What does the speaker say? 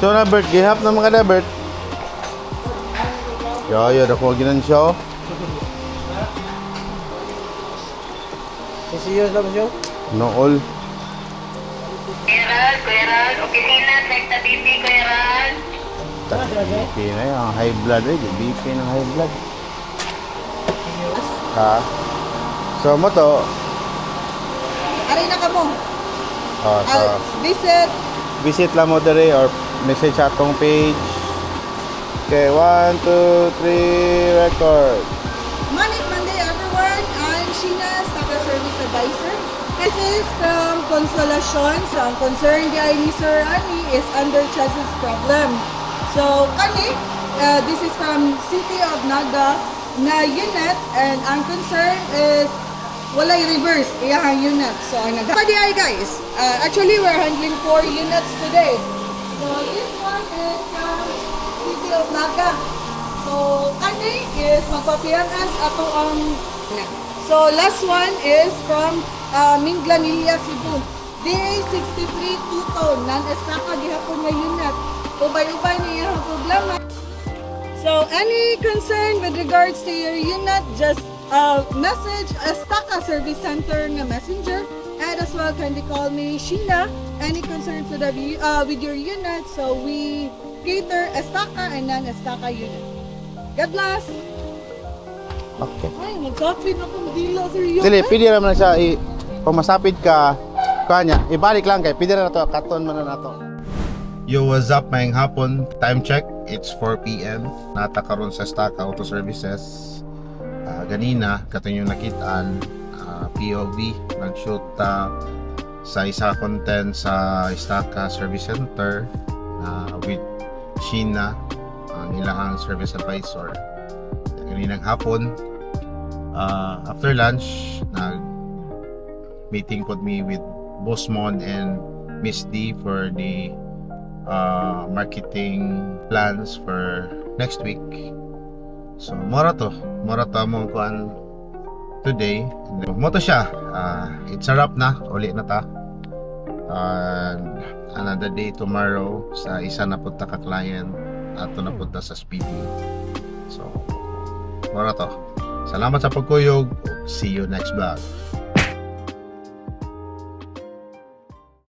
So na Bert, gihap na mga na Bert. Yo, dako ginan siya. Sisiyos lang siya. Nool. Kuya Ral, okay na, check the BP, Kuya Ral. BP na yung high blood eh. BP ng high blood. Ha? So mo to. Aray na ka mo. So, Visit. visit lang mo dere or message sa atong page. Okay, 1, 2, 3, record. Monday, everyone. I'm Sheena, Staka Service Advisor. This is from Consolacion. So, ang concern guy ni Sir Ani is under chassis problem. So, kani, this is from City of Naga na unit and ang concern is walay reverse iyahang unit. So, ang nagpadiay guys. Actually, we're handling 4 units today. So, this one is from City of Naga. So, kani is magpapiyanas ato ang so, last one is from Minglanilla, Cebu. DA63 2-tone, non-estaka gihapon nga unit. Ubay-ubay niya ang problema. So, any concern with regards to your unit, just message Estaka Service Center nga messenger. And as well, kindly call me Sheena. Any concerns with your unit, so we cater Estaka and non-Estaka unit. God bless! Okay. Ay, magkapit na kong dila, Sir Yoka. Dili, pwede naman siya kung masapit ka kanya, ibalik lang kay pwede na to, katon man na nato. Yo, what's up mayang hapon? Time check, it's 4 p.m. Nata karon sa Staka Auto Services. Ganina, katong yung nakitaan, POV, nag-shoot sa isa content sa Staka Service Center with Sheena, ang ilang service advisor. Kaninang hapon, after lunch, nag-meeting pod me with Boss Mon and Miss D for the marketing plans for next week. So, mora to among kuan today. Mo to siya. It's a wrap na. Uli na ta. And another day tomorrow sa isa na punta ka client ato na punta sa Speedy. So, mora to. Salamat sa pagkuyog. See you next vlog.